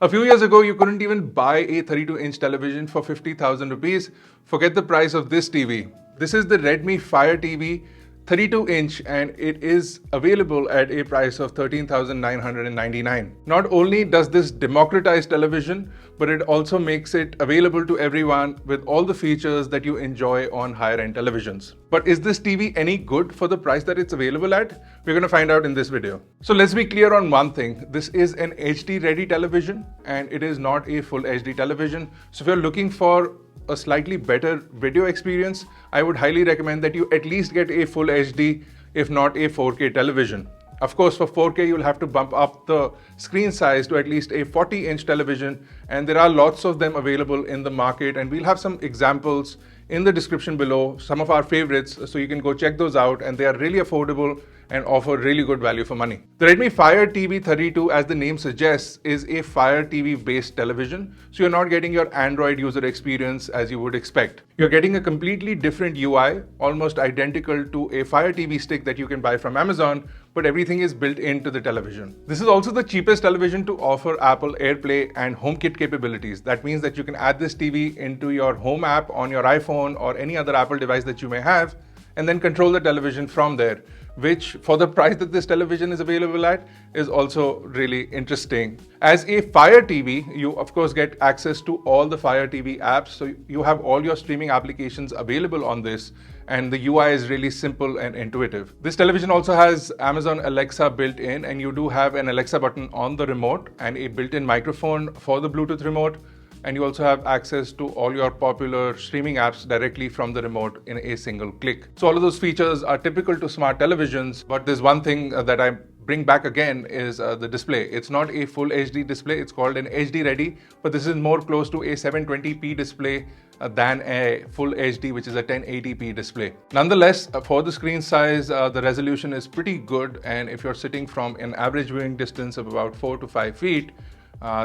A few years ago, you couldn't even buy a 32-inch television for 50,000 rupees. Forget the price of this TV. This is the Redmi Fire TV 32-inch and it is available at a price of 13,999. Not only does this democratize television, but it also makes it available to everyone with all the features that you enjoy on higher-end televisions. But is this TV any good for the price that it's available at? We're going to find out in this video. So let's be clear on one thing. This is an HD ready television and it is not a full HD television. So if you're looking for a slightly better video experience, I would highly recommend that you at least get a full HD, if not a 4K television. Of course, for 4K, you'll have to bump up the screen size to at least a 40-inch television, and there are lots of them available in the market, and we'll have some examples in the description below, some of our favorites, so you can go check those out, and they are really affordable and offer really good value for money. The Redmi Fire TV 32, as the name suggests, is a Fire TV based television. So you're not getting your Android user experience as you would expect. You're getting a completely different UI, almost identical to a Fire TV stick that you can buy from Amazon, but everything is built into the television. This is also the cheapest television to offer Apple AirPlay and HomeKit capabilities. That means that you can add this TV into your Home app on your iPhone or any other Apple device that you may have, and then control the television from there, which for the price that this television is available at is also really interesting. As a Fire TV, you of course get access to all the Fire TV apps. So you have all your streaming applications available on this, and the UI is really simple and intuitive. This television also has Amazon Alexa built in, and you do have an Alexa button on the remote and a built-in microphone for the Bluetooth remote. And you also have access to all your popular streaming apps directly from the remote in a single click. So all of those features are typical to smart televisions, but there's one thing that I bring back again is the display. It's not a full HD display, it's called an HD ready, but this is more close to a 720p display than a full HD, which is a 1080p display. Nonetheless, for the screen size, the resolution is pretty good, and if you're sitting from an average viewing distance of about 4 to 5 feet,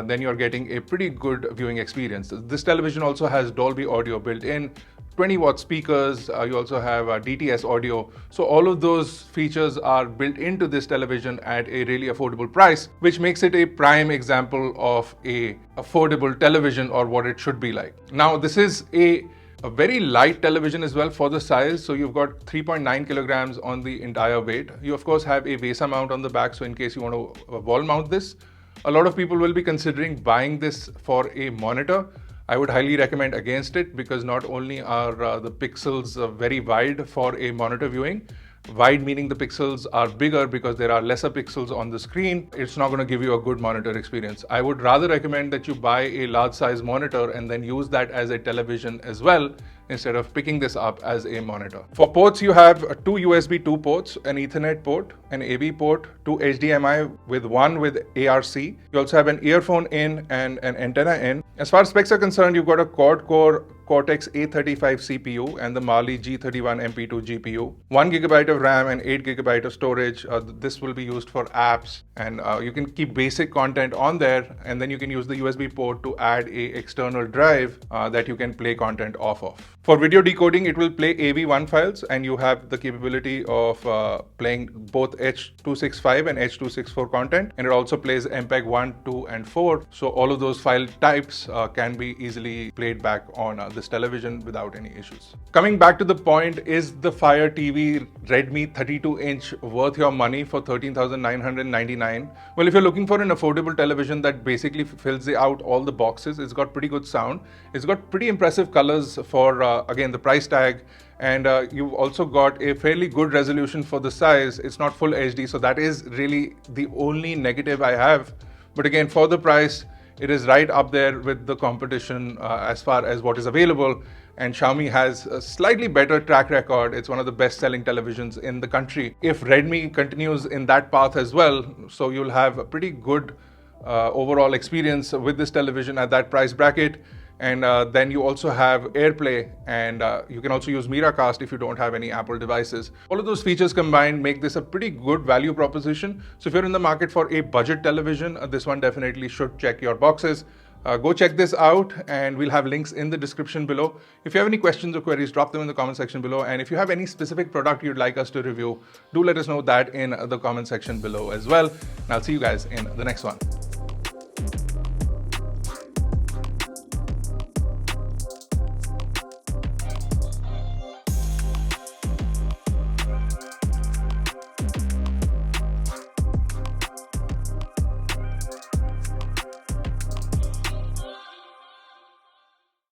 then you're getting a pretty good viewing experience. This television also has Dolby audio built in, 20-watt speakers, you also have DTS audio. So all of those features are built into this television at a really affordable price, which makes it a prime example of a affordable television, or what it should be like. Now, this is a very light television as well for the size. So you've got 3.9 kilograms on the entire weight. You of course have a VESA mount on the back, so in case you want to wall mount this. A lot of people will be considering buying this for a monitor. I would highly recommend against it, because not only are the pixels very wide for a monitor viewing, wide meaning the pixels are bigger because there are lesser pixels on the screen, it's not going to give you a good monitor experience. I would rather recommend that you buy a large size monitor and then use that as a television as well, instead of picking this up as a monitor. For ports, you have two USB 2 ports, an Ethernet port, an AV port, two HDMI with one with ARC. You also have an earphone in and an antenna in. As far as specs are concerned, you've got a quad-core Cortex A35 CPU and the Mali G31 MP2 GPU, 1 GB of RAM and 8 GB of storage. This will be used for apps, and you can keep basic content on there, and then you can use the USB port to add a external drive that you can play content off of. For video decoding, it will play AV1 files, and you have the capability of playing both H.265 and H.264 content, and it also plays MPEG 1, 2 and 4. So all of those file types can be easily played back on this television without any issues. Coming back to the point, is the Fire TV Redmi 32-inch worth your money for 13,999? Well, if you're looking for an affordable television that basically fills out all the boxes, it's got pretty good sound, it's got pretty impressive colors for again the price tag, and you've also got a fairly good resolution for the size. It's not full HD, so that is really the only negative I have. But again, for the price, it is right up there with the competition as far as what is available, and Xiaomi has a slightly better track record. It's one of the best-selling televisions in the country. If Redmi continues in that path as well, so you'll have a pretty good overall experience with this television at that price bracket. And then you also have AirPlay, and you can also use Miracast if you don't have any Apple devices. All of those features combined make this a pretty good value proposition. So if you're in the market for a budget television, this one definitely should check your boxes. Go check this out, and we'll have links in the description below. If you have any questions or queries, drop them in the comment section below. And if you have any specific product you'd like us to review, do let us know that in the comment section below as well. And I'll see you guys in the next one.